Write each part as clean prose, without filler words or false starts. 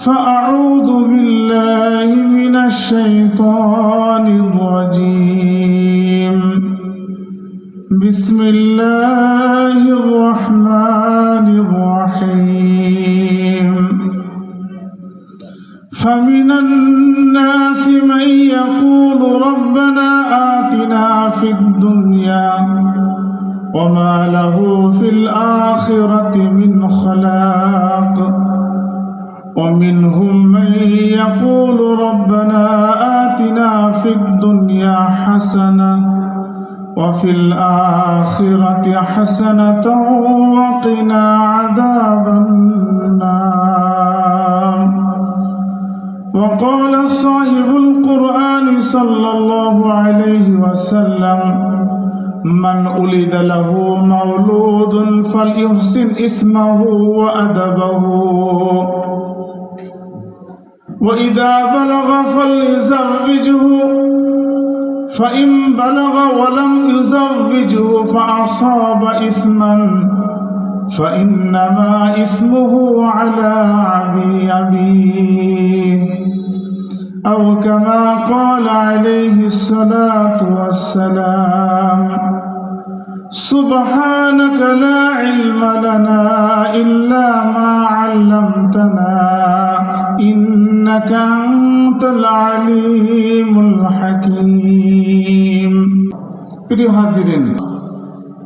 فأعوذ بالله من الشيطان الرجيم. بسم الله الرحمن الرحيم. فمن الناس من يقول ربنا آتنا في الدنيا وما له في الآخرة من خلاق ومنهم من يقول ربنا آتنا في الدنيا حسنة وفي الآخرة حسنة وقنا عذاب النار. وقال صاحب القرآن صلى الله عليه وسلم: من ولد له مولود فليحسن اسمه وأدبه وإذا بلغ فليزوجه فإن بلغ ولم يزوجه فأصاب إثما فإنما إثمه على أبيه أو كما قال عليه الصلاة والسلام. سبحانك لا علم لنا إلا ما علمتنا إنك أنت العليم الحكيم. প্রিয় হাজিরিন,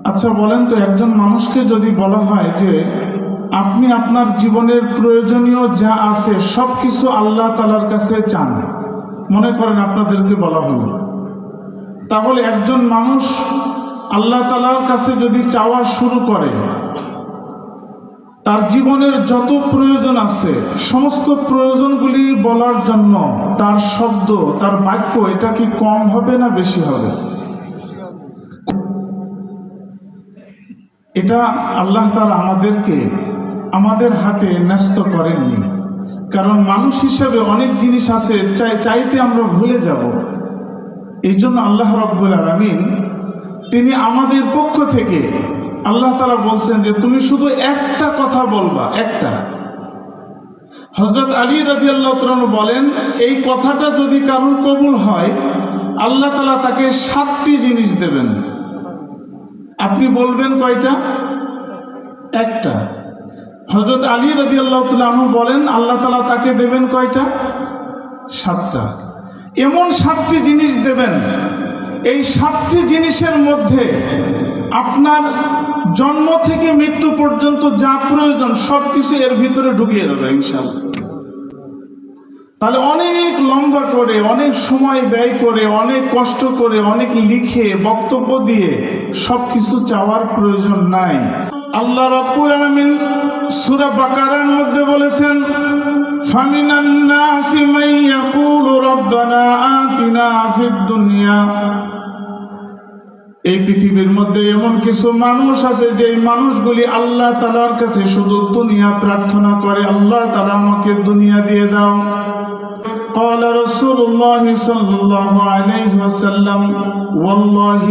আচ্ছা বলেন তো, একজন মানুষকে যদি বলা হয় যে আপনি আপনার জীবনের প্রয়োজনীয় যা আছে সবকিছু আল্লাহ তাআলার কাছে চান, মনে করেন আপনাদেরকে বলা হলো, তাহলে একজন মানুষ আল্লাহ তাআলার কাছে যদি চাওয়া শুরু করে, তার জীবনের যত প্রয়োজন আছে সমস্ত প্রয়োজনগুলি বলার জন্য তার শব্দ, তার বাক্য, এটা কি কম হবে না বেশি হবে? এটা আল্লাহ তাআলা আমাদেরকে আমাদের হাতে ন্যস্ত করেননি, কারণ মানুষ হিসেবে অনেক জিনিস আছে চাইতে আমরা ভুলে যাব। এই জন্য আল্লাহ রাব্বুল আলামিন তিনি আমাদের পক্ষ থেকে আল্লাহ তাআলা বলছেন যে তুমি শুধু একটা কথা বলবা, একটা। হযরত আলী রাদিয়াল্লাহু তাআলা বলেন, এই কথাটা যদি কারোর কবুল হয় আল্লাহ তাআলা তাকে 7টি জিনিস দেবেন। আপনি বলবেন কয়টা? একটা। হযরত আলী রাদিয়াল্লাহু তাআলা বলেন আল্লাহ তাআলা তাকে দেবেন কয়টা? 7টা। এমন 7টি জিনিস দেবেন, এই 7টি জিনিসের মধ্যে আপনার জন্ম থেকে মৃত্যু পর্যন্ত যা প্রয়োজন সবকিছু এর ভিতরে ঢুকিয়ে দেবে ইনশাআল্লাহ। তাহলে অনেক লম্বা করে, অনেক সময় ব্যয় করে, অনেক কষ্ট করে, অনেক লিখে, বক্তব্য দিয়ে সবকিছু চাওয়ার প্রয়োজন নাই। আল্লাহ রাব্বুল আলামিন সূরা বাকারার মধ্যে বলেছেন, ফামিনান নাসি মান ইয়াকুলু রাব্বানা আতিনা ফিদ দুনিয়া। এই পৃথিবীর মধ্যে এমন কিছু মানুষ আছে যে মানুষগুলি আল্লাহ তাআলার কাছে শুধু দুনিয়া প্রার্থনা করে, আল্লাহ তাআলা আমাকে দুনিয়া দিয়ে দাও। قال رسول الله صلى الله عليه وسلم والله,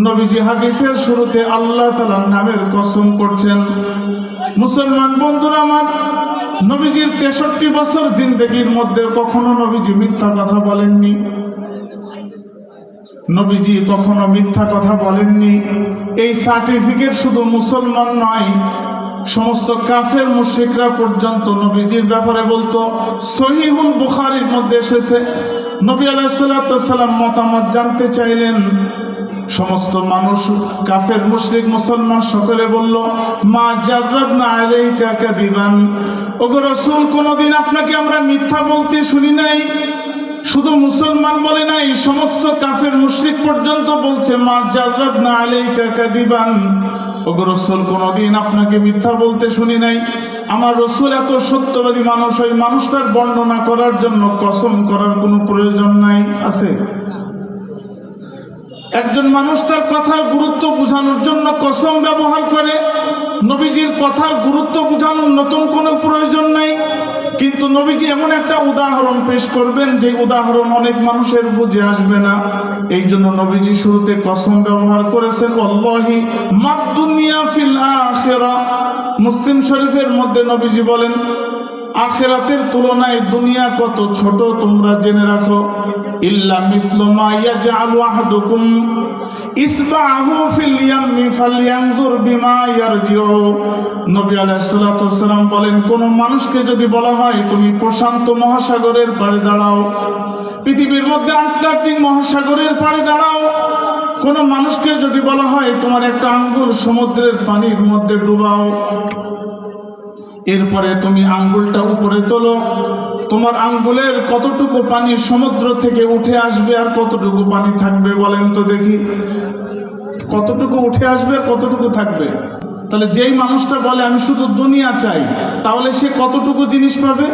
নবীজি হাদিসের শুরুতে আল্লাহ তাআলার নামের কসম করছেন। মুসলমান বন্ধুরা আমার, নবীজির 63 বছর জিন্দেগির মধ্যে কখনো নবীজি মিথ্যা কথা বলেননি। নবীজি কখনো মিথ্যা কথা বলেননি। এই সার্টিফিকেট শুধু মুসলমান নয়, সমস্ত কাফের মুশরিকরা পর্যন্ত নবীজির ব্যাপারে বলতো। সহিহুল বুখারীর মধ্যে এসেছে, নবী আলাইহিস সালাতু ওয়াস সালাম মতামত জানতে চাইলেন। সমস্ত মানুষ, কাফের মুশরিক মুসলমান সকলে বলল, মা জাররাবনা আলাইকা কাদিবান, ওগো রাসূল কোনদিন আপনাকে আমরা মিথ্যা বলতে শুনি নাই। শুধু মুসলমান বলে নাই, সমস্ত কাফের মুশরিক পর্যন্ত বলছে, মা জাররাবনা আলাইকা কাদিবান, ওগো রাসূল কোনদিন আপনাকে মিথ্যা বলতে শুনি নাই। আমার রাসূল এত সত্যবাদী মানুষ, ওই মানুষটার বর্ণনা করার জন্য কসম করার কোনো প্রয়োজন নাই। আছে একজন মানুষ তার কথার গুরুত্ব বোঝানোর জন্য কসম ব্যবহার করে, নবীজির কথার গুরুত্ব বোঝানোর নতুন কোনো প্রয়োজন নাই। কিন্তু নবীজি এমন একটা উদাহরণ পেশ করবেন যে উদাহরণ অনেক মানুষের বুঝে আসবে না। এই জন্য নবীজি শুরুতে কসম ব্যবহার করেছেন, ওয়াল্লাহি মাদ দুনিয়া ফিল আখিরা। মুসলিম শরীফের মধ্যে নবীজি বলেন, আখিরাতের তুলনায় দুনিয়া কত ছোট তোমরা জেনে রাখো। ইল্লা মিসলু মা ইয়াজআলু আহাদুকুম ইসবাহু ফিল ইয়ামি ফালয়ানজুর বিমা ইয়ারজিউ। নবী আলাইহিস সালাতু ওয়াস সালাম বলেন, কোন মানুষকে যদি বলা হয় তুমি প্রশান্ত মহাসাগরের পাড়ে দাঁড়াও, পৃথিবীর মধ্যে আটলান্টিক মহাসাগরের পাড়ে দাঁড়াও, কোন মানুষকে যদি বলা হয় তোমার একটা আঙ্গুল সমুদ্রের পানির মধ্যে ডুবাও, এরপরে তুমি আঙ্গুলটা উপরে তোলো, তোমার আঙ্গুলের কতটুকু পানি সমুদ্র থেকে উঠে আসবে আর কতটুকু পানি থাকবে বলেন তো দেখি? কতটুকু উঠে আসবে আর কতটুকু থাকবে? তাহলে যেই মানুষটা বলে আমি শুধু দুনিয়া চাই, তাহলে সে কতটুকু জিনিস পাবে?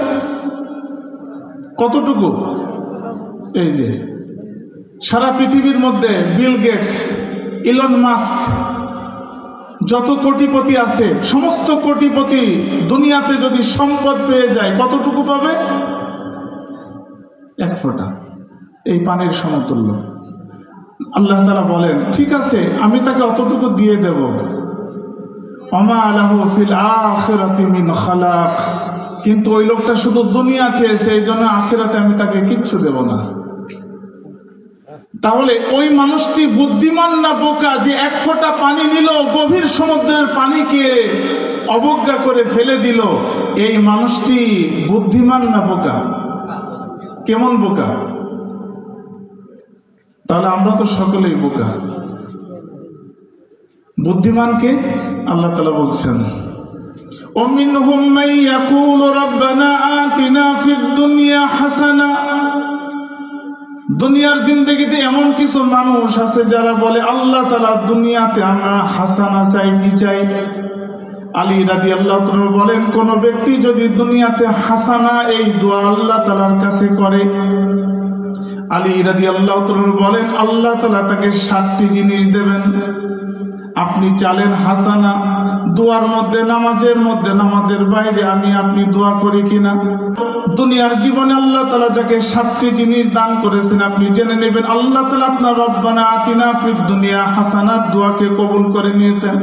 কতটুকু? এই যে সারা পৃথিবীর মধ্যে বিল গেটস, ইলন মাস্ক, যত কোটিপতি আছে সমস্ত কোটিপতি দুনিয়াতে যদি সম্পদ পেয়ে যায় কতটুকু পাবে? এক ফোঁটা, এই পানির সমতুল্য। আল্লাহ তাআলা বলেন ঠিক আছে আমি তাকে অতটুকু দিয়ে দেব। ওমা লাহু ফিল আখিরাতি মিন খালাক, কিন্তু ওই লোকটা শুধু দুনিয়া চেয়েছে, এই জন্য আখিরাতে আমি তাকে কিচ্ছু দেব না। তাহলে ওই মানুষটি বুদ্ধিমান না বোকা যে এক ফোঁটা পানি নিল, গভীর সমুদ্রের পানিকে অবজ্ঞা করে ফেলে দিল? এই মানুষটি বুদ্ধিমান না বোকা? কেমন বোকা? তাহলে আমরা তো সকলেই বোকা। বুদ্ধিমানকে আল্লাহ তাআলা বলছেন وَمِنْهُمْ مَنْ يَقُولُ رَبَّنَا آتِنَا فِي الدُّنْيَا حَسَنَةً। দুনিয়ার জিন্দেগিতে এমন কিছু মানুষ আছে যারা বলে আল্লাহ তাআলা দুনিয়াতে আমরা হাসানা চাই। কি চাই? আলী রাদিয়াল্লাহু তাআলা বলেন কোন ব্যক্তি যদি দুনিয়াতে হাসানা এই দোয়া আল্লাহ তাআলার কাছে করে, আলী রাদিয়াল্লাহু তাআলা বলেন আল্লাহ তাআলা তাকে 7টি জিনিস দেবেন। আপনি চালেন হাসানা, দোয়ার মধ্যে নামাজের বাইরে আমি আপনি দোয়া করি কিনা? দুনিয়ার জীবনে আল্লাহ তাআলা যাকে 7টি জিনিস দান করেছেন আপনি জেনে নেবেন আল্লাহ তাআলা আপনার রব্বানা আতিনা ফিদ দুনিয়া হাসানাত দোয়াকে কবুল করে নিয়েছেন।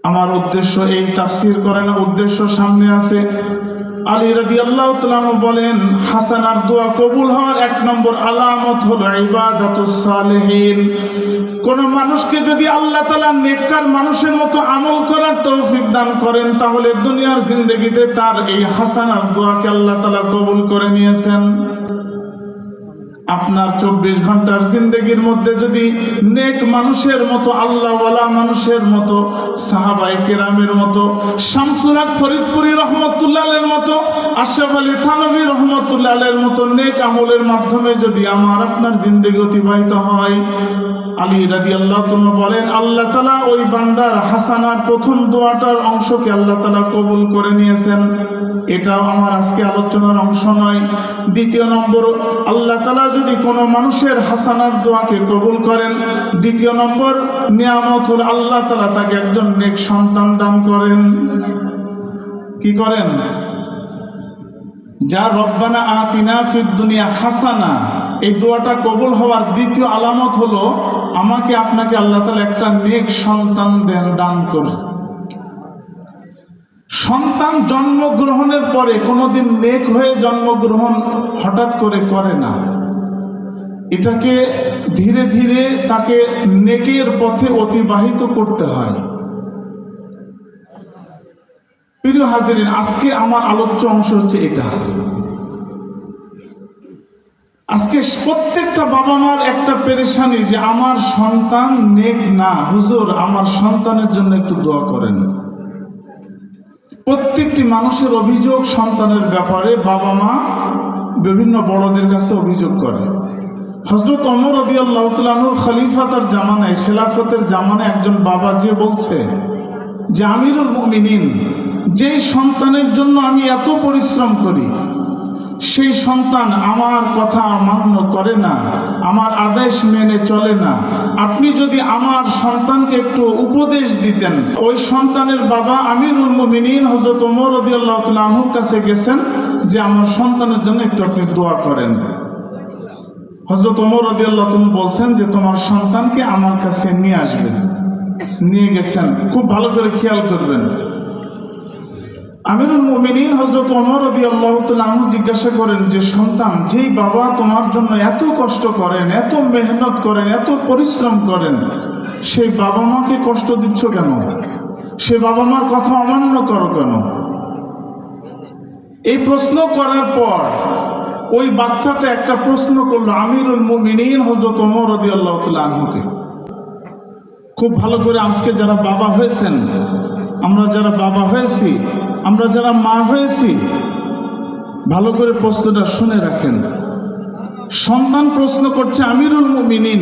আমার উদ্দেশ্য এই তাফসীর করে না, উদ্দেশ্য সামনে আছে। আলী রাদিয়াল্লাহু তাআলা বলেন হাসানার দোয়া কবুল হওয়ার 1 নম্বর আলামত হলো ইবাদাতুস সালিহিন। কোন মানুষকে যদি আল্লাহ তাআলা নেককার মানুষের মতো আমল করার তৌফিক দান করেন তাহলে দুনিয়ার জিন্দেগিতে তার এই হাসানার দোয়াকে আল্লাহ তাআলা কবুল করে নিয়েছেন। আপনার 24 ঘন্টার জিন্দেগির মধ্যে যদি নেক মানুষের মতো, আল্লাহওয়ালা মানুষের মতো, সাহাবায়ে কেরামের মতো, শামসুল হক ফরিদপুরি রহমতুল্লাহ আলাইহির মতো, আশরাফ আলী থানভী রহমতুল্লাহ আলাইহির মতো নেক আমলের মাধ্যমে যদি আমার আপনার জিন্দেগি অতিবাহিত হয়, আলী রাদিয়াল্লাহু তাআলা বলেন আল্লাহ তাআলা ওই বান্দার হাসানার প্রথম দোয়াটার অংশকে আল্লাহ তাআলা কবুল করে নিয়েছেন। এটাও আমার আজকে আলোচনার অংশ নয়। 2 নম্বর, আল্লাহ তাআলা যদি কোনো মানুষের হাসানার দোয়াকে কবুল করেন, 2 নম্বর নিয়ামত হলো আল্লাহ তাআলা তাকে একজন নেক সন্তান দান করেন। কি করেন? যা রব্বানা আতিনা ফিদ দুনিয়া হাসানা, এই দোয়াটা কবুল হওয়ার 2য় আলামত হলো আমাকে আপনাকে আল্লাহ তাআলা একটা নেক সন্তান দান করেন। সন্তান জন্মগ্রহণের পরে কোনোদিন নেক হয়ে জন্মগ্রহণ হঠাৎ করে না, এটাকে ধীরে ধীরে তাকে নেকের পথে অতিবাহিত করতে হয়। প্রিয় হাজিরিন, আজকে আমার আলোচ্য অংশ হচ্ছে এটা। আজকে প্রত্যেকটা বাবা মার একটা পেরেশানি যে আমার সন্তান নেক না, হুজুর আমার সন্তানের জন্য একটু দোয়া করেন। প্রত্যেকটি মানুষের অভিযোগ সন্তানের ব্যাপারে, বাবা মা বিভিন্ন বড়দের কাছে অভিযোগ করে। হযরত ওমর রাদিয়াল্লাহু তাআলা আনহুর খলিফাতার জামানায়, খেলাফতের জামানায় একজন বাবা যে বলছে যে আমিরুল মুমিনিন, যেই সন্তানের জন্য আমি এত পরিশ্রম করি সেই সন্তান আমার কথা মান্য করে না, আমার আদেশ মেনে চলে না, আপনি যদি আমার সন্তানকে একটু উপদেশ দিতেন। ওই সন্তানের বাবা আমিরুল মুমিনিন হযরত ওমর রাদিয়াল্লাহু তাআলা আনহুর কাছে গেছেন যে আমার সন্তানের জন্য একটু আপনি দোয়া করেন। হযরত ওমর রাদিয়াল্লাহু তাআলা বলছেন যে তোমার সন্তানকে আমার কাছে নিয়ে আসবেন। নিয়ে গেছেন, খুব ভালো করে খেয়াল করবেন। আমিরুল মুমিনিন হযরত ওমর রাদিয়াল্লাহু তাআলা আনহু জিজ্ঞাসা করেন যে সন্তান, যেই বাবা তোমার জন্য এত কষ্ট করেন, এত মেহনত করেন, এত পরিশ্রম করেন, সেই বাবা মাকে কষ্ট দিচ্ছ কেন? সে বাবা মার কথা অমান্য করো কেন? এই প্রশ্ন করার পর ওই বাচ্চাটা একটা প্রশ্ন করলো আমিরুল মুমিনিন হযরত ওমর রাদিয়াল্লাহু তাআলা আনহুকে। খুব ভালো করে আজকে যারা বাবা হয়েছেন, আমরা যারা বাবা হয়েছি, আমরা যারা মা হয়েছি, ভালো করে প্রশ্নটা শুনে রাখেন। সন্তান প্রশ্ন করছে আমিরুল মুমিনিন,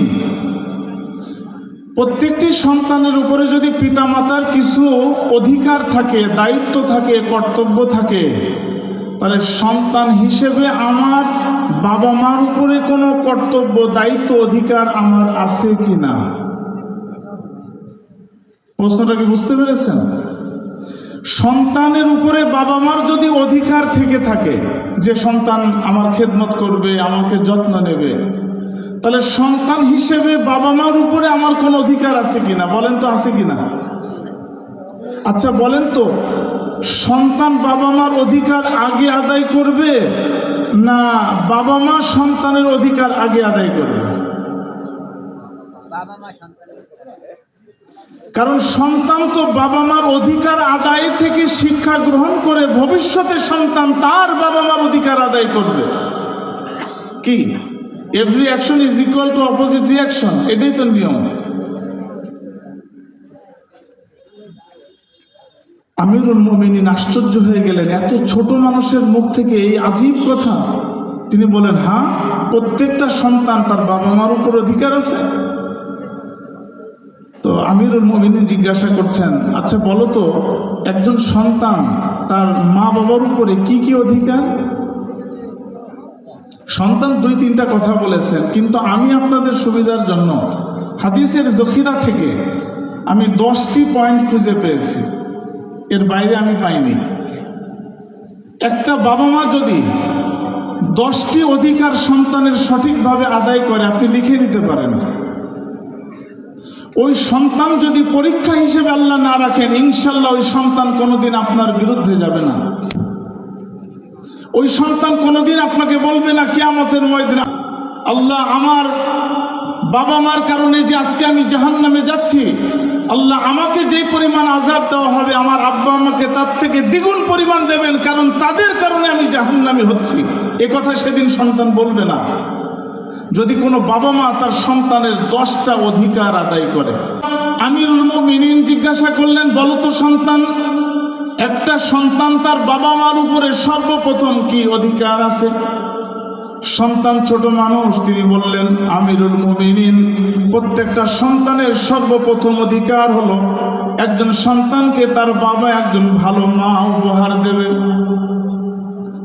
প্রত্যেকটি সন্তানের উপরে যদি পিতামাতার কিছু অধিকার থাকে, দায়িত্ব থাকে, কর্তব্য থাকে, তাহলে সন্তান হিসেবে আমার বাবা মার উপরে কোনো কর্তব্য, দায়িত্ব, অধিকার আমার আছে কি না? প্রশ্নটা কি বুঝতে পেরেছেন? সন্তানের উপরে বাবা মার যদি অধিকার থেকে থাকে যে সন্তান আমার খেদমত করবে, আমাকে যত্ন নেবে, তাহলে সন্তান হিসেবে বাবা মার উপরে আমার কোনো অধিকার আছে কিনা? বলেন তো, আছে কিনা? আচ্ছা বলেন তো, সন্তান বাবা মার অধিকার আগে আদায় করবে না বাবা মা সন্তানের অধিকার আগে আদায় করবে? কারণ সন্তান তো বাবা মার অধিকার আদায় থেকে শিক্ষা গ্রহণ করে ভবিষ্যতে সন্তান তার বাবা মার অধিকার আদায় করবে। কি every action is equal to opposite reaction, এটাই তো নিয়ম। আমিরুল মুমিনিন আশ্চর্য হয়ে গেলেন, এত ছোট মানুষের মুখ থেকে এই আজীব কথা। তিনি বলেন, হ্যাঁ, প্রত্যেকটা সন্তান তার বাবা মার উপর অধিকার আছে। তো আমিরুল মুমিনিন জিজ্ঞাসা করছেন, আচ্ছা বলো তো, একজন সন্তান তার মা বাবার উপরে কি কি অধিকার? সন্তান 2-3টা কথা বলেছেন, কিন্তু আমি আপনাদের সুবিধার জন্য হাদিসের জখিরা থেকে আমি 10টি পয়েন্ট খুঁজে পেয়েছি, এর বাইরে আমি পাইনি। একটা বাবা মা যদি 10টি অধিকার সন্তানের সঠিকভাবে আদায় করে, আপনি লিখে নিতে পারেন। ওই সন্তান যদি পরীক্ষা হিসেবে আল্লাহ না রাখেন, ইনশাল্লাহ ওই সন্তান কোনোদিন আপনার বিরুদ্ধে যাবে না। ওই সন্তান কোনোদিন আপনাকে বলবে না কিয়ামতের ময়দানে, আল্লাহ আমার বাবা মার কারণে যে আজকে আমি জাহান্নামে যাচ্ছি, আল্লাহ আমাকে যে পরিমাণ আযাব দেওয়া হবে আমার আব্বা আমাকে তার থেকে দ্বিগুণ পরিমাণ দেবেন, কারণ তাদের কারণে আমি জাহান্নামী হচ্ছি। এ কথা সেদিন সন্তান বলবে না, যদি কোনো বাবা মা তার সন্তানের 10টা অধিকার আদায় করে। আমিরুল মুমিনিন জিজ্ঞাসা করলেন, বলো তো সন্তান, একটা সন্তান তার বাবা মার উপরে সর্বপ্রথম কি অধিকার আছে? সন্তান ছোট মানুষ, তিনি বললেন, আমিরুল মুমিনিন, প্রত্যেকটা সন্তানের সর্বপ্রথম অধিকার হলো একজন সন্তানকে তার বাবা একজন ভালো মা উপহার দেবে।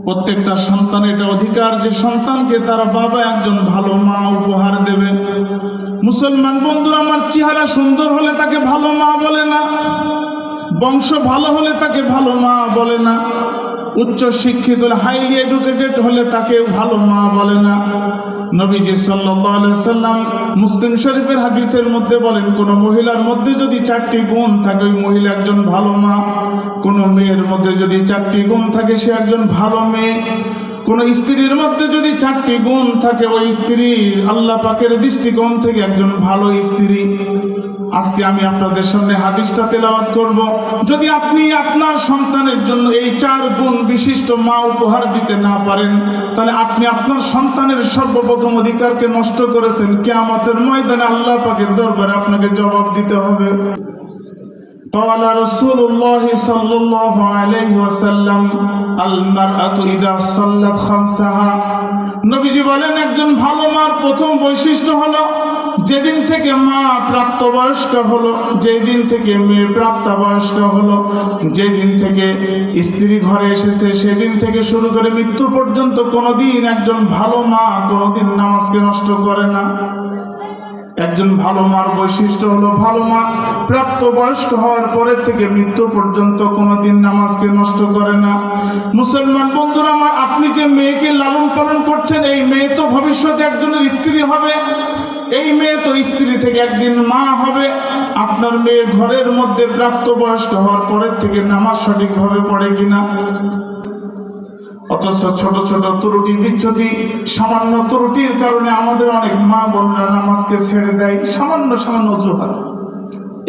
প্রত্যেকটা সন্তান এটা অধিকার যে সন্তানকে তার বাবা একজন ভালো মা উপহার দেবে। মুসলমান বন্ধুরা আমার, চেহারা সুন্দর হলে তাকে ভালো মা বলে না, বংশ ভালো হলে তাকে ভালো মা বলে না, উচ্চ শিক্ষিত হাইলি এডুকেটেড হলে তাকে ভালো মা বলে না। নবীজি সাল্লাল্লাহু আলাইহি সাল্লাম মুসলিম শরীফের হাদিসের মধ্যে বলেন, কোন মহিলার মধ্যে যদি 4টি গুণ থাকে ওই মহিলা একজন ভালো মা, কোন মেয়ের মধ্যে যদি 4টি গুণ থাকে সে একজন ভালো মেয়ে, কোন স্ত্রীর মধ্যে যদি 4টি গুণ থাকে ওই স্ত্রী আল্লাহ পাকের দৃষ্টিকোণ থেকে একজন ভালো স্ত্রী। আজকে আমি আপনাদের সামনে হাদিসটা তেলাওয়াত করব। যদি আপনি আপনার সন্তানের জন্য এই 4 গুণ বিশিষ্ট মা উপহার দিতে না পারেন, তাহলে আপনি আপনার সন্তানের সর্বপ্রথম অধিকারকে নষ্ট করেছেন। কিয়ামতের ময়দানে আল্লাহ পাকের দরবারে আপনাকে জবাব দিতে হবে। قال رسول الله صلى الله عليه وسلم المرأة إذا صلت خمسها, নবীজি বলেন একজন ভালো মার প্রথম বৈশিষ্ট্য হলো যেদিন থেকে মা প্রাপ্তবয়স্ক হলো, যেদিন থেকে মেয়ে প্রাপ্তবয়স্ক হলো, যেদিন থেকে স্ত্রী ঘরে এসেছে সেদিন থেকে শুরু করে মৃত্যু পর্যন্ত কোনোদিন একজন ভালো মা কোনোদিন নামাজকে নষ্ট করে না। একজন ভালো মার বৈশিষ্ট্য হলো ভালো মা প্রাপ্তবয়স্ক হওয়ার পরে থেকে মৃত্যু পর্যন্ত কোনোদিন নামাজকে নষ্ট করে না। মুসলমান বন্ধুরা আমার, আপনি যে মেয়েকে লালন পালন করছেন এই মেয়ে তো ভবিষ্যতে একজনের স্ত্রী হবে। এই মেয়ে তো স্ত্রী থেকে একদিন মা হবে। আপনার মেয়ে ঘরের মধ্যে প্রাপ্তবয়স্ক হওয়ার পরের থেকে নামাজ সঠিকভাবে পড়ে কিনা? অথচ ছোট ছোট ত্রুটি বিচ্যুতি, সামান্য ত্রুটির কারণে আমাদের অনেক মা বোনরা নামাজকে ছেড়ে দেয়। সামান্য সামান্য অজুহাত,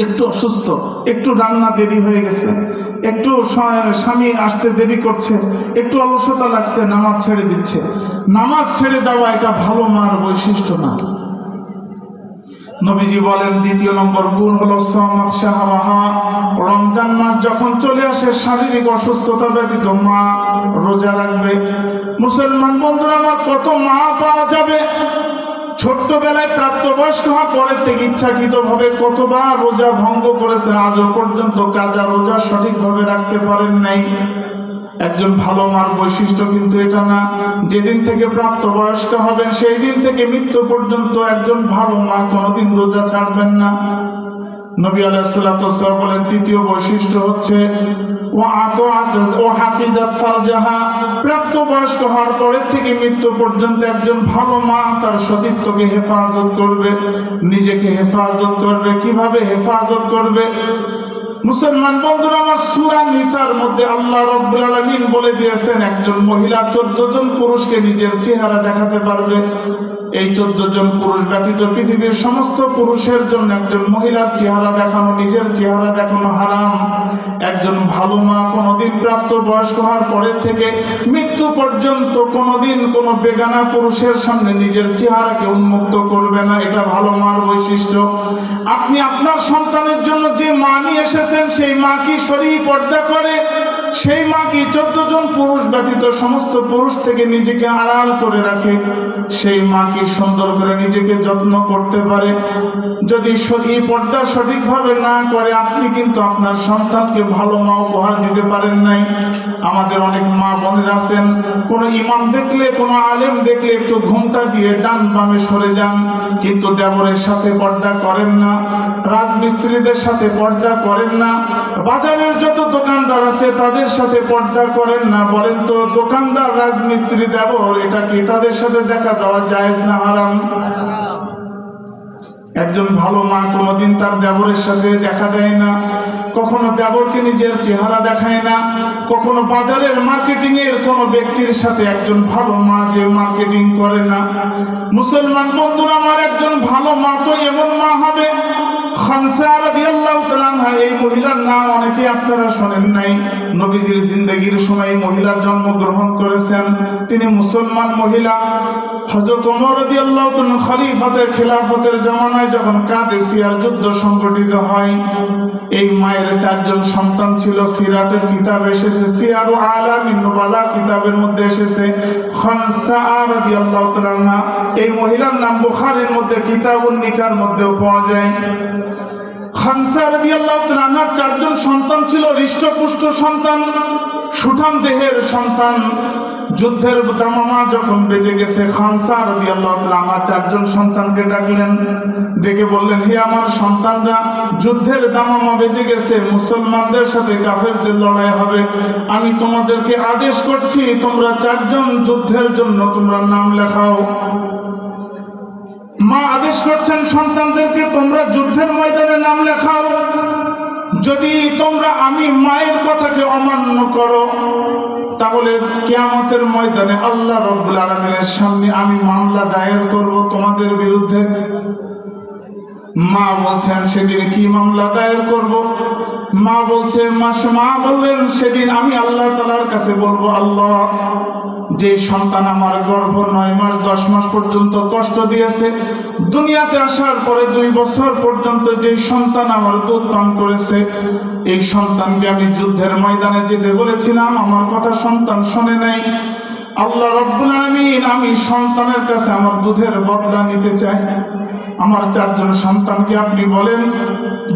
একটু অসুস্থ, একটু রান্না দেরি হয়ে গেছে, একটু স্বামী আসতে দেরি করছে, একটু অলসতা লাগছে, নামাজ ছেড়ে দিচ্ছে। নামাজ ছেড়ে দেওয়া এটা ভালো মার বৈশিষ্ট্য না। নবীজি বলেন দ্বিতীয় নম্বর গুণ হলো সামাত শাহওয়াহা। রমজান মাস যখন চলে আসে শারীরিক অসুস্থতা ব্যতীত মা রোজা রাখবে। মুসলমান বন্ধুরা আমার, কত মা পাওয়া যাবে ছোট্টবেলায় প্রাপ্তবয়স্ক হওয়ার পরের থেকে ইচ্ছাকৃতভাবে কতবার রোজা ভঙ্গ করেছে, আজও পর্যন্ত কাজা রোজা সঠিকভাবে রাখতে পারেন নাই। একজন ভালো মার বৈশিষ্ট্য কিন্তু এটা না। যেদিন থেকে প্রাপ্তবয়স্ক হবেন সেই দিন থেকে মৃত্যু পর্যন্ত একজন ভালো মা কোনোদিন রোজা ছাড়বেন না। নবী আলাইহিস সালাতু ওয়াস সালাম বলেন তৃতীয় বৈশিষ্ট্য হচ্ছে প্রাপ্তবয়স্ক হওয়ার পরের থেকে মৃত্যু পর্যন্ত একজন ভালো মা তার সতীত্বকে হেফাজত করবে, নিজেকে হেফাজত করবে। কিভাবে হেফাজত করবে? মুসলমান বন্ধুরা আমার, সূরা নিসার মধ্যে আল্লাহ রাব্বুল আলামিন বলে দিয়েছেন একজন মহিলা 14 জন পুরুষকে নিজের চেহারা দেখাতে পারবে। এই 14 জন পুরুষ ব্যতীত পৃথিবীর সমস্ত পুরুষের জন্য একজন মহিলার চেহারা দেখানো, নিজের চেহারা দেখানো হারাম। একজন ভালো মা কোনোদিন প্রাপ্তবয়স্ক হওয়ার পরের থেকে মৃত্যু পর্যন্ত কোনোদিন কোনো বেগানা পুরুষের সামনে নিজের চেহারাকে উন্মুক্ত করবে না। এটা ভালো মার বৈশিষ্ট্য। আপনি আপনার সন্তানের জন্য যে মা নিয়ে এসেছেন সেই মা কি শরীর পর্দা করে? সেই মা কি 14 জন পুরুষ ব্যতীত সমস্ত পুরুষ থেকে নিজেকে আড়াল করে রাখে? সেই মা কি সুন্দর করে নিজেকে যত্ন করতে পারে? যদি শরীর পর্দা সঠিকভাবে না করে আপনি কিন্তু আপনার সন্তানকে ভালো মা উপহার দিতে পারেন নাই। আমাদের অনেক মা বোনেরা আছেন, কোনো ইমাম দেখলে, কোনো আলেম দেখলে একটু ঘুমটা দিয়ে ডান বামে সরে যান, কিন্তু দেবরের সাথে পর্দা করেন না, রাজমিস্ত্রিদের সাথে পর্দা করেন না, বাজারের যত দোকানদার আছে তাদের সাথে পর্দা করেন না। বলেন তো দোকানদার, রাজমিস্ত্রি, দেবর, এটা কি তাদের সাথে দেখা দেওয়া জায়েজ না হারাম? একজন ভালো মা কোনোদিন তার দেবরের সাথে দেখা দেয় না, কখনো দেবরকে নিজের চেহারা দেখায় না, কখনো বাজারের মার্কেটিং এর কোন ব্যক্তির সাথে একজন ভালো মা যে মার্কেটিং করে না। মুসলমান বন্ধুরা আমার, একজন ভালো মা তো এমন মা হবে, খানসা রাদিয়াল্লাহু তাআলা আনহা, এই মহিলার নাম অনেকে আপনারা শোনেন নাই। নবীজির জিন্দেগীর সময় মহিলার জন্মগ্রহণ করেছেন। তিনি মুসলমান মহিলা। হযরত ওমর রাদিয়াল্লাহু তাআলা খলিফাতের খিলাফতের জামানায় যখন কাদেসিয়ার যুদ্ধ সংগঠিত হয়, এই মায়ের 4 জন সন্তান ছিল। সিরাতের কিতাব এসেছে, সিয়ারু আলামিন নুবালা কিতাবের মধ্যে এসেছে খানসা রাদিয়াল্লাহু তাআলা। এই মহিলার নাম বুখারীর মধ্যে কিতাবুন নিকার মধ্যেও পাওয়া যায়। খানসা রাদিয়াল্লাহু তাআলা 4 জন সন্তান ছিল, হৃষ্টপুষ্ট সন্তান, সুঠাম দেহের সন্তান। যুদ্ধের দামামা যখন বেজে গেছে, খানসা রাদিয়াল্লাহু তাআলা 4 জন সন্তানকে ডাকলেন, ডেকে বললেন, হে আমার সন্তানরা, যুদ্ধের দামামা বেজে গেছে, মুসলমানদের সাথে কাফেরদের লড়াই হবে। আমি তোমাদেরকে আদেশ করছি, তোমরা 4 জন যুদ্ধের জন্য তোমরা নাম লেখাও। মা আদেশ করছেন সন্তানদেরকে, তোমরা যুদ্ধের ময়দানে নাম লেখাও। যদি তোমরা আমি মায়ের কথাকে অমান্য করো, তাহলে কিয়ামতের ময়দানে আল্লাহ রাব্বুল আলামিনের সামনে আমি মামলা দায়ের করব তোমাদের বিরুদ্ধে। মা বলছেন, সেদিন কি মামলা দায়ের করব? মা বলছে, মা বললেন, সেদিন আমি আল্লাহ তাআলার কাছে বলবো, আল্লাহ, যে সন্তান আমার গর্ভ 9 মাস 10 মাস পর্যন্ত কষ্ট দিয়েছে, দুনিয়াতে আসার পরে 2 বছর পর্যন্ত যে সন্তান আমার দুধ পান করেছে, এই সন্তানকে আমি যুদ্ধের ময়দানে যেতে বলেছিলাম, আমার কথা সন্তান শোনে নাই। আল্লাহ রাব্বুল আলামিন, আমি সন্তানের কাছে আমার দুধের বদলা নিতে চাই। আমার 4 জন সন্তানকে আপনি বলেন,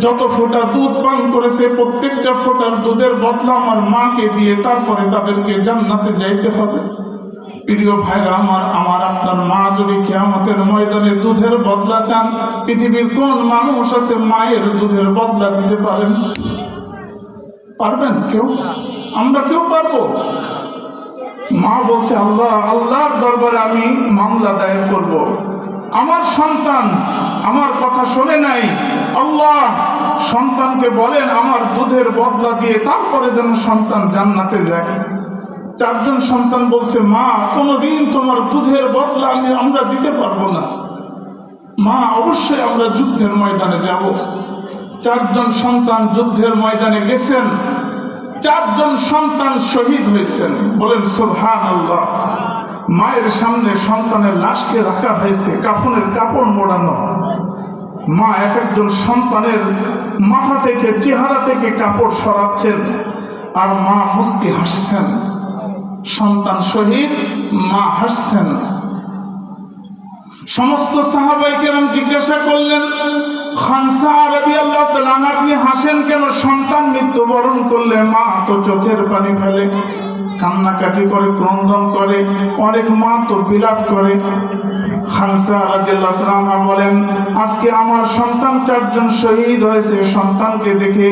যত ফোঁটা দুধ পান করেছে প্রত্যেকটা ফোঁটার দুধের বদলা আমার মাকে দিয়ে তারপরে তাদেরকে জান্নাতে যাইতে হবে। প্রিয় ভাইরা আমার আপনার মা যদি কিয়ামতের ময়দানে দুধের বদলা চান, পৃথিবীর কোন মানুষ আছে মায়ের দুধের বদলা দিতে পারেন? পারবেন কেউ? আমরা কেউ পারবো? মা বলছে, আল্লাহর দরবারে আমি মামলা দায়ের করব। আমার সন্তান আমার কথা শোনে নাই, আল্লাহ সন্তানকে বলেন আমার দুধের বদলা দিয়ে তারপরে যেন সন্তান জান্নাতে যায়। চারজন সন্তান বলছে, মা কোনোদিন তোমার দুধের বদলা আমরা দিতে পারবো না, মা অবশ্যই আমরা যুদ্ধের ময়দানে যাব। চারজন সন্তান যুদ্ধের ময়দানে গেছেন, চারজন সন্তান শহীদ হয়েছেন। বলেন সুবহানাল্লাহ। মায়ের সামনে সন্তানের লাশকে রাখা হয়েছে, কাফনের কাপড় মোড়ানো। মা এক একজন সন্তানের মাথা থেকে চেহারা থেকে কাপড় সরাচ্ছেন, আর মা মুস্কি হাসছেন। সন্তান শহীদ, মা হাসছেন। সমস্ত সাহাবায়ে কেরাম জিজ্ঞাসা করলেন, খানসা রাদিয়াল্লাহু তাআলা আপনি হাসেন কেন? সন্তান মৃত্যুবরণ করলে মা তো চোখের পানি ফেলে, কান্নাকাটি করে, ক্রন্দন করে, অনেক মা তো বিলাপ করে। খানসা রাদিয়াল্লাহু তাআলা বলেন, আজকে আমার সন্তান চারজন শহীদ হয়েছে, সন্তানকে দেখে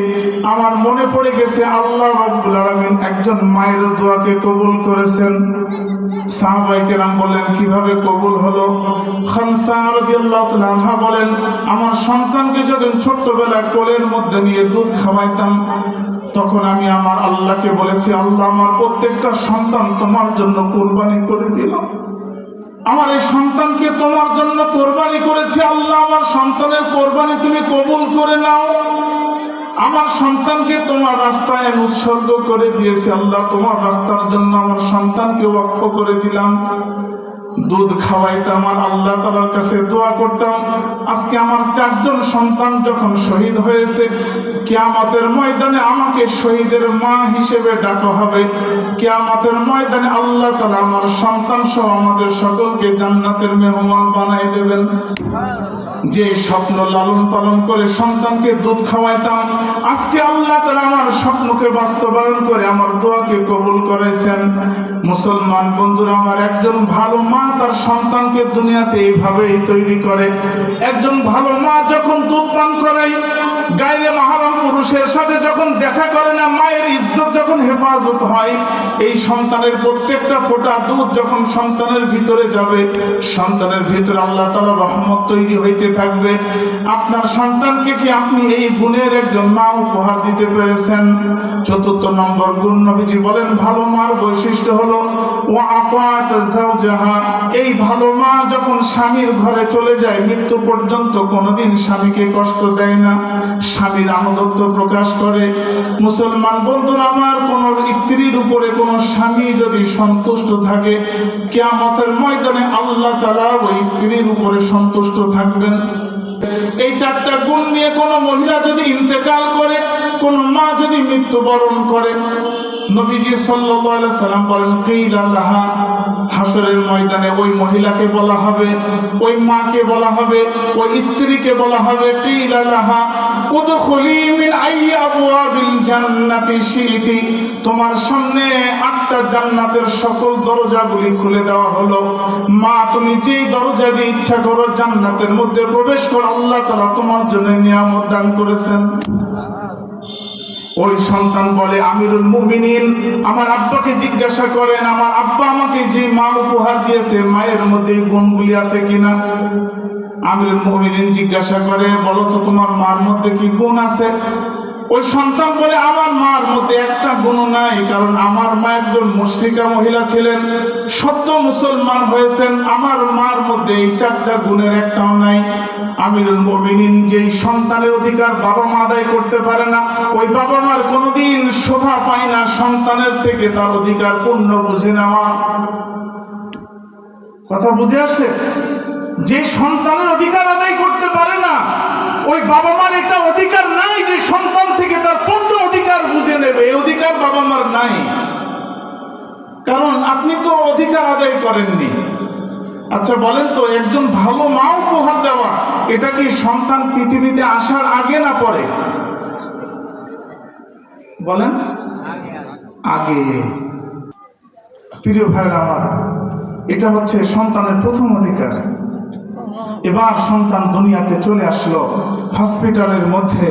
আমার মনে পড়ে গেছে আল্লাহ রাব্বুল আলামিন একজন মায়ের দোয়াকে কবুল করেছেন। সাহাবায়ে কেরাম বলেন, কিভাবে কবুল হলো? খানসা রাদিয়াল্লাহু তাআলা বলেন, আমার সন্তানকে যখন ছোট্টবেলায় কোলের মধ্যে নিয়ে দুধ খাওয়াইতাম, তখন আমি আমার আল্লাহকে বলেছি, আল্লাহ আমার প্রত্যেকটা সন্তান তোমার জন্য কোরবানি করে দিলাম, আমার এই সন্তানকে তোমার জন্য কোরবানি করেছি, আল্লাহ আমার সন্তানের কোরবানি তুমি কবুল করে নাও। আমার সন্তানকে তোমার রাস্তায় উৎসর্গ করে দিয়েছি, আল্লাহ তোমার রাস্তার জন্য আমার সন্তানকে ওয়াকফ করে দিলাম। দুধ খাওয়াইতাম আর আল্লাহ তাআলার কাছে দোয়া করতাম, আজকে আমার চারজন সন্তান যখন শহীদ হয়েছে, কিয়ামতের ময়দানে আমাকে শহীদের মা হিসেবে ডাকা হবে। কিয়ামতের ময়দানে আল্লাহ তাআলা আমার সন্তান সহ আমাদের সকলকে জান্নাতের মেহমান বানাই দেবেন। যে স্বপ্ন লালন পালন করে সন্তানকে দুধ খাওয়াইতাম, আজকে আল্লাহ তাআলা আমার স্বপ্নকে বাস্তবায়ন করে আমার দোয়াকে কবুল করেছেন। মুসলমান বন্ধুরা আমার, একজন ভালো মা তার সন্তানকে দুনিয়াতে এইভাবেই তৈরি করে। একজন ভালো মা যখন দুধ পান করায়, গায়রে মাহরম পুরুষের সাথে যখন দেখা করে না, মায়ের ইজ্জত যখন হেফাজত হয়, এই সন্তানের প্রত্যেকটা ফোঁটা দুধ যখন সন্তানের ভিতরে যাবে, সন্তানের ভিতরে আল্লাহ তাআলা রহমত তৈরি হইতে থাকবে। আপনার সন্তানকে কি আপনি এই গুণের একজন মা উপহার দিতে পেরেছেন? চতুর্থ নম্বর গুণ নবীজি বলেন, ভালো মার বৈশিষ্ট্য হলো ওয়া আতাআত যাওজাহা। এই ভালো মা যখন স্বামীর ঘরে চলে যায়, মৃত্যু পর্যন্ত কোনোদিন স্বামীকে কষ্ট দেয় না, স্বামীর আনুগত্য প্রকাশ করে। মুসলমান বন্ধুরা আমার, কোন স্ত্রীর উপরে কোন স্বামী যদি সন্তুষ্ট থাকে, কিয়ামতের ময়দানে আল্লাহ তাআলা ওই স্ত্রীর উপরে সন্তুষ্ট থাকবেন। এই চারটা গুণ নিয়ে কোন মহিলা যদি ইন্তেকাল করে, কোন মা যদি মৃত্যুবরণ করে, নবীজি সাল্লাল্লাহু আলাইহি সাল্লাম বলেন, কিলা লাহা, হাসরের ময়দানে ওই মহিলাকে বলা হবে, ওই মাকে বলা হবে, ওই স্ত্রীকে বলা হবে, কিলা লাহা উদখুলি মিন আইয়ি আবওয়াবিল জান্নাতি শিইতি। তোমার সামনে 8টা জান্নাতের সকল দরজাগুলি খুলে দেওয়া হলো, মা তুমি যেই দরজা দিয়ে ইচ্ছা করো জান্নাতের মধ্যে প্রবেশ করো, আল্লাহ তাআলা তোমার জন্য নিয়ামত দান করেছেন। ওই সন্তান বলে, আমিরুল মুমিনিন, আমার আব্বাকে জিজ্ঞাসা করেন, আমার আব্বা আমাকে যে মা উপহার দিয়েছে, মায়ের মধ্যে এই গুণগুলি আছে কিনা? আমিরুল মুমিনিন জিজ্ঞাসা করে, বলো তো তোমার মার মধ্যে কি গুণ আছে? ওই সন্তান বলে, আমার মার মধ্যে একটা গুণ নাই, কারণ আমার মা একজন মুশরিকা মহিলা ছিলেন, সত্য মুসলমান হয়েছেন, আমার মার মধ্যে এই 4টা গুণের একটাও নাই। আমিরুল মুমিনিন, যেই সন্তানের অধিকার বাবা মা আদায় করতে পারে না, ওই বাবা মার কোনোদিন শোভা পায় না সন্তানের থেকে তার অধিকার পূর্ণ বুঝে নেওয়া। কথা বুঝে আসে? যে সন্তানের অধিকার আদায় করতে পারে না, ওই বাবা মার এটা অধিকার নাই যে সন্তান থেকে তার পূর্ণ অধিকার বুঝে নেবে, এই অধিকার বাবা মার নাই, কারণ আপনি তো অধিকার আদায় করেননি। আচ্ছা বলেন তো, একজন ভালো মা উপহার দেওয়া, এটা কি সন্তান পৃথিবীতে আসার আগে না পরে? বলেন আগে। প্রিয় ভাইরা আমার, এটা হচ্ছে সন্তানের প্রথম অধিকার। এবার সন্তান দুনিয়াতে চলে আসলো, হসপিটালের মধ্যে,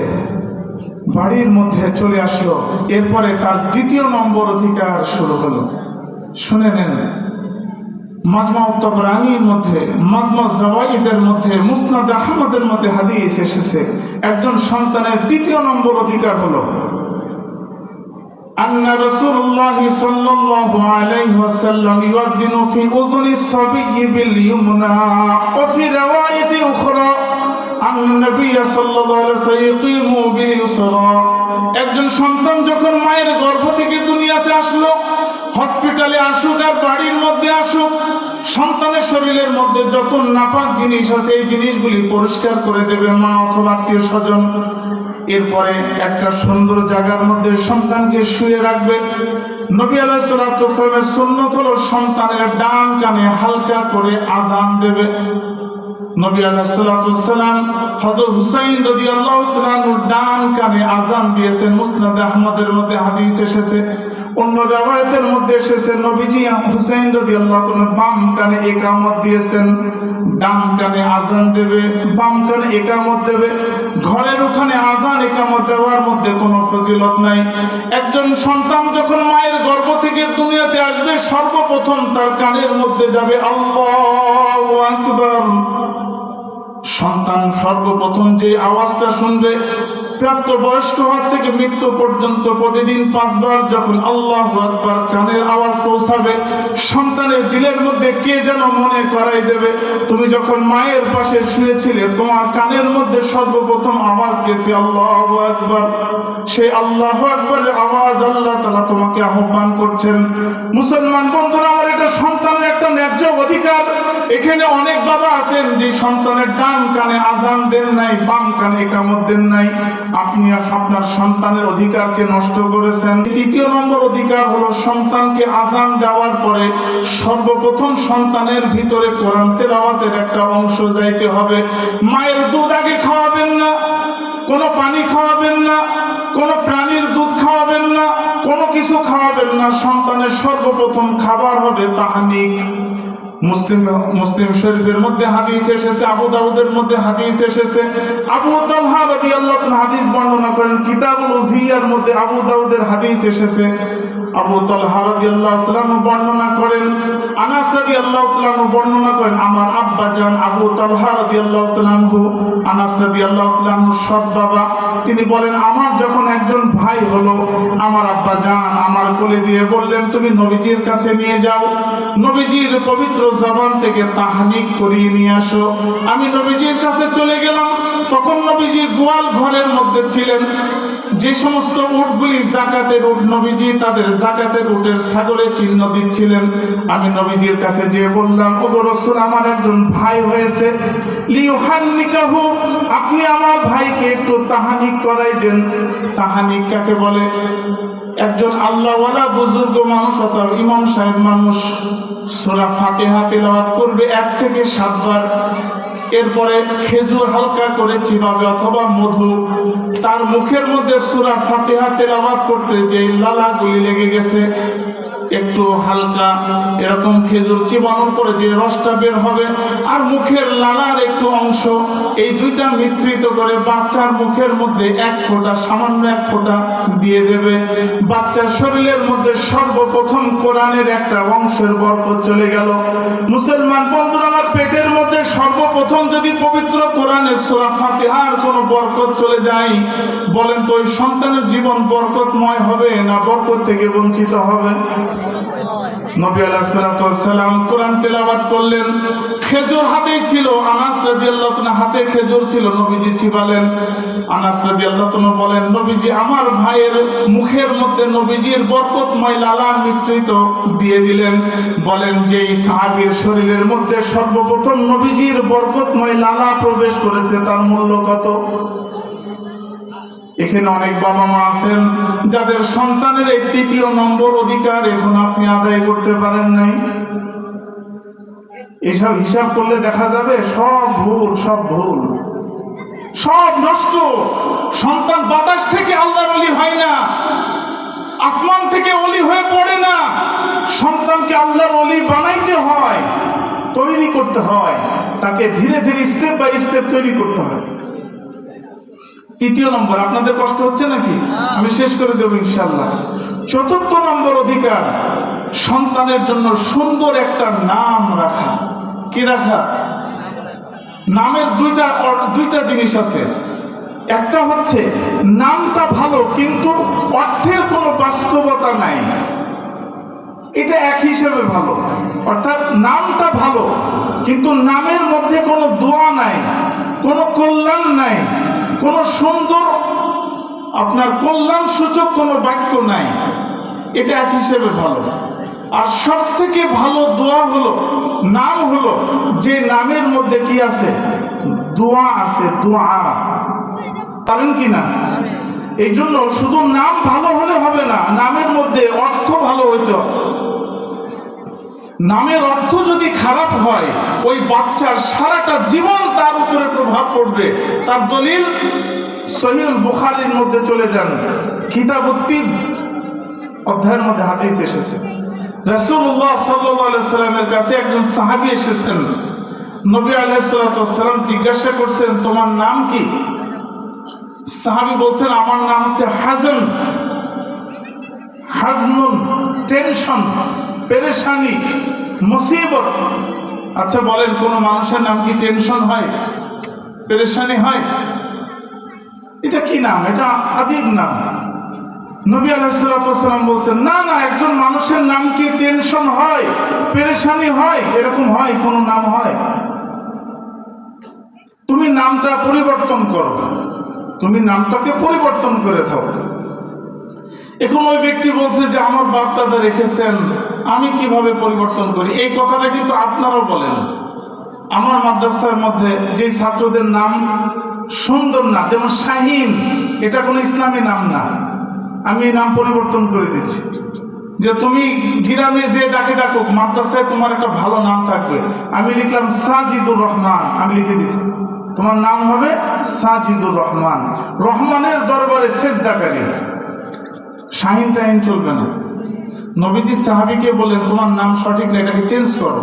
বাড়ির মধ্যে চলে আসলো, এরপরে তার দ্বিতীয় নম্বর অধিকার শুরু হলো। শুনে নেন, মাজমা তাবরানীর মধ্যে, মাজমা জাওয়াইদের মধ্যে, মুসনাদ আহমদের মধ্যে হাদিস এসেছে একজন সন্তানের দ্বিতীয় নম্বর অধিকার হলো আন্না রাসূলুল্লাহ সাল্লাল্লাহু আলাইহি ওয়াসাল্লাম ইউযাযিনু ফি উযুনি সাবিয়্যি বিল ইউমনা ওয়া ফি রাওয়ায়াতি উখরা আন নবী সাল্লাল্লাহু আলাইহি ওয়াসাল্লাম ইয়াকিমু বিল ইউসরা। একজন সন্তান যখন মায়ের গর্ভ থেকে দুনিয়াতে আসলো, হসপিটালে আসুক আর বাড়ির মধ্যে আসুক, সন্তানের শরীরের মধ্যে যত নাপাক জিনিস আছে এই জিনিসগুলি পরিষ্কার করে দেবে মা অথবা আত্মীয় স্বজন। এরপরে একটা সুন্দর জায়গার মধ্যে সন্তানকে শুয়ে রাখবে। নবী আলাইহিস সালাতু ওয়াস সালামের সুন্নাত হলো সন্তানের ডান কানে হালকা করে আযান দেবে। নবী আলাইহিস সালাতু ওয়াস সালাম হযরত হুসাইন রাদিয়াল্লাহু তাআলা আনহুর ডান কানে আযান দিয়েছেন। মুসনাদ আহমদের মধ্যে হাদিস এসেছে, অন্য রাওয়ায়াতের মধ্যে এসেছে নবীজি হুসাইন রাদিয়াল্লাহু তাআলা বাম কানে ইকামত দিয়েছেন। ডান কানে আযান দেবে, বাম কানে ইকামত দেবে। ঘরের উঠানে আযান ইকামত দেওয়ার মধ্যে কোনো ফজিলত নাই। একজন সন্তান যখন মায়ের গর্ভ থেকে দুনিয়াতে আসবে, সর্বপ্রথম তার কানের মধ্যে যাবে আল্লাহু আকবার। সন্তান সর্বপ্রথম যে আওয়াজটা শুনবে, প্রাপ্তবয়স্ক হওয়ার থেকে মৃত্যু পর্যন্ত প্রতিদিন 5 বার যখন আল্লাহু আকবার কানের আওয়াজ পৌঁছাবে, সন্তানের দিলের মধ্যে কে যেন মনে করাই দেবে তুমি যখন মায়ের পাশে শুয়েছিলে তোমার কানের মধ্যে সর্বপ্রথম আওয়াজ গেছে আল্লাহু আকবার। সেই আল্লাহু আকবারের আওয়াজ আল্লাহ তাআলা তোমাকে আহ্বান করছেন। মুসলমান বন্ধুরা আমার, এটা সন্তানের একটা ন্যায্য অধিকার। এখানে অনেক বাবা আছেন যে সন্তানের ডান কানে আযান দেন নাই, বাম কানে ইকামত দেন নাই। আপনি আপনার সন্তানের অধিকারকে নষ্ট করেছেন। তৃতীয় নম্বর অধিকার হলো সন্তানকে আযান দেওয়ার পরে সর্বপ্রথম সন্তানের ভিতরে কোরআন তেলাওয়াতের একটা অংশ যাইতে হবে। মায়ের দুধ আগে খাওয়াবেন না, কোনো পানি খাওয়াবেন না, কোনো প্রাণীর দুধ খাওয়াবেন না, কোনো কিছু খাওয়াবেন না। সন্তানের সর্বপ্রথম খাবার হবে তাহনিক। মুসলিম শরীফের মধ্যে হাদিস এসেছে, আবু দাউদের মধ্যে হাদিস এসেছে। আবু তালহা রাদিয়াল্লাহু তাআলা হাদিস বর্ণনা করেন, কিতাবুল উযহিয়ার মধ্যে আবু দাউদের হাদিস এসেছে। আবু তালহা রাদিয়াল্লাহু তাআলা বর্ণনা করেন, আনাস রাদিয়াল্লাহু তাআলা বর্ণনা করেন, আমার আব্বা জান আবু তালহা রাদিয়াল্লাহু তাআলা আনাস রাদিয়াল্লাহু তাআলা সৎ বাবা, তিনি বলেন আমার যখন একজন ভাই হলো, আমার আব্বা জান আমার কোলে দিয়ে বললেন তুমি নবীজির কাছে নিয়ে যাও, নবীজির পবিত্র জবান থেকে তাহনিক করিয়ে নিয়ে আসো। আমি নবীজির কাছে চলে গেলাম, তখন নবীজি গোয়াল ঘরের মধ্যে ছিলেন। যে সমস্ত উটগুলি জাকাতের উট, নবীজি তাদের জাকাতের উটের ছাগলের চিহ্ন দিচ্ছিলেন। আমি নবীজির কাছে যেয়ে বললাম, ওগো রাসূল, আমার একজন ভাই হয়েছে, লিউহান্নিকাহু, আপনি আমার ভাইকে একটু তাহানিক করাই দেন। তাহানিক কাকে বলে? একজন আল্লাহওয়ালা বুজুর্গ মানুষ অথবা ইমাম সাহেব মানুষ সূরা ফাতিহা তেলাওয়াত করবে 1 থেকে 7 বার। এরপরে খেজুর হালকা করে চিবাবে অথবা মধু। তার মুখের মধ্যে সূরা ফাতিহা তেলাওয়াত করতে যে লালাগুলি লেগে গেছে, একটু হালকা এরকম খেজুর চিবানোর পরে যে রসটা বের হবে আর মুখের লালার একটু অংশ, এই দুইটা মিশ্রিত করে বাচ্চার মুখের মধ্যে 1 ফোঁটা, সামান্য 1 ফোঁটা দিয়ে দেবে। বাচ্চার শরীরের মধ্যে সর্বপ্রথম কোরআনের একটা অংশের বরকত চলে গেল। মুসলমান বন্ধুরা আমার, পেটের মধ্যে সর্বপ্রথম যদি পবিত্র কোরআনের সূরা ফাতিহার কোনো বরকত চলে যায়, বলেন তো ওই সন্তানের জীবন বরকতময় হবে না বরকত থেকে বঞ্চিত হবে? নবী আলাইহিস সালাতু ওয়াস সালাম কোরআন তেলাওয়াত করলেন, খেজুর হাতেই ছিল। আনাস রাদিয়াল্লাহু তাআলা হাতে খেজুর ছিল, নবীজি চিবালেন। আনাস রাদিয়াল্লাহু তাআলা বলেন, নবীজি আমার ভাইয়ের মুখের মধ্যে নবীজির বরকতময় লালা মিশ্রিত দিয়ে দিলেন। বলেন যে এই সাহাবীর শরীরের মধ্যে সর্বপ্রথম নবীজির বরকতময় লালা প্রবেশ করেছে, তার মূল্য কত? এখানে অনেক বাবা মা আছেন যাদের সন্তানের এই তৃতীয় নম্বর অধিকার এখন আপনি আদায় করতে পারেন নাই। এসব হিসাব করলে দেখা যাবে সব ভুল, সব ভুল, সব নষ্ট। সন্তান বাতাস থেকে আল্লাহর ওলি হয় না, আসমান থেকে ওলি হয়ে পড়ে না। সন্তানকে আল্লাহর ওলি বানাইতে হয়, তৈরি করতে হয়, তাকে ধীরে ধীরে স্টেপ বাই স্টেপ তৈরি করতে হয়। তৃতীয় নম্বর, আপনাদের কষ্ট হচ্ছে নাকি? আমি শেষ করে দেব ইনশাআল্লাহ। চতুর্থ নম্বর অধিকার, সন্তানের জন্য সুন্দর একটা নাম রাখা। কি রাখা? নামের দুইটা জিনিস আছে। একটা হচ্ছে নামটা ভালো কিন্তু অর্থের কোনো বাস্তবতা নাই, এটা এক হিসেবে ভালো। অর্থাৎ নামটা ভালো কিন্তু নামের মধ্যে কোনো দোয়া নাই, কোনো কল্যাণ নাই, কোনো সুন্দর আপনার কল্যাণ সূচক কোনো বাক্য নাই, এটা এক হিসেবে ভালো। আর সব থেকে ভালো দোয়া হলো, নাম হলো যে নামের মধ্যে কি আছে? দোয়া আছে, দোয়া। পারেন কি না? এই জন্য শুধু নাম ভালো হলে হবে না, নামের মধ্যে অর্থ ভালো হইতে হবে। নামের অর্থ যদি খারাপ হয়, ওই বাচ্চার সারাটা জীবন তার উপরে প্রভাব পড়বে। তার দলিল সহিহ বুখারীর মধ্যে চলে যান, কিতাবুত তিব অধ্যায়ের মধ্যে হাদিস এসেছে। রাসূলুল্লাহ সাল্লাল্লাহু আলাইহি সাল্লামের কাছে একজন সাহাবী এসেছেন। নবী আলাইহিস সালাতু ওয়াস সালাম জিজ্ঞাসা করছেন, তোমার নাম কি? সাহাবী বলছেন, আমার নাম হচ্ছে হাজন। হাজনুন, টেনশন, পেরেশানি, মুসিবত। আচ্ছা বলেন, কোন মানুষের নাম কি টেনশন হয়, পেরেশানি হয়? এটা কি নাম? এটা আজীব নাম। নবী আলাইহিস সালাতু ওয়াস সালাম বলছেন, না না, একজন মানুষের নাম কি টেনশন হয়, পেরেশানি হয়? এরকম হয়? কোন নাম হয়? তুমি নামটা পরিবর্তন করো, তুমি নামটাকে পরিবর্তন করে দাও। এখন ওই ব্যক্তি বলছে যে আমার বাপ দাদা রেখেছেন, আমি কিভাবে পরিবর্তন করি? এই কথাটা কিন্তু আপনারাও বলেন। আমার মাদ্রাসার মধ্যে যে ছাত্রদের নাম সুন্দর না, যেমন শাহিন, এটা কোনো ইসলামী নাম না, আমি এই নাম পরিবর্তন করে দিচ্ছি। যে তুমি গ্রামে যে ডাকে ডাকুক, মাদ্রাসায় তোমার একটা ভালো নাম থাকবে। আমি লিখলাম সাজিদুর রহমান, আমি লিখে দিচ্ছি, তোমার নাম হবে সাজিদুর রহমান, রহমানের দরবারে সেজদাকারী। শাহিন টাহিন চলবে না। নবীজি সাহাবীকে বললেন, তোমার নাম সঠিক না, এটাকে চেঞ্জ করো।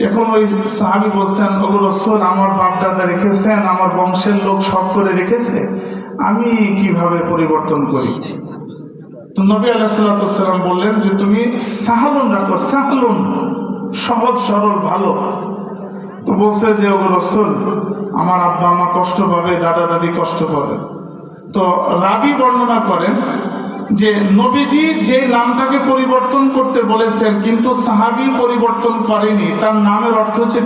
এখন ওই সাহাবী বলছেন, ওগো রাসূল, আমার বাপ দাদা রেখেছেন, আমার বংশের লোক সব করে রেখেছে, আমি কিভাবে পরিবর্তন করি? তো নবী আলাইহিস সালাতু ওয়াস সালাম বললেন যে তুমি সাহালুন রাখো, সাহালুন, সহজ সরল ভালো। তো বলছে যে ওগো রাসূল, আমার আব্বা আম্মা কষ্ট পাবে, দাদা দাদি কষ্ট পাবে। তো রাবী বর্ণনা করেন যে নবীজি যে নামটাকে পরিবর্তন করতে বলেছেন কিন্তু সাহাবী পরিবর্তন করেনি, তার নামের অর্থ হচ্ছে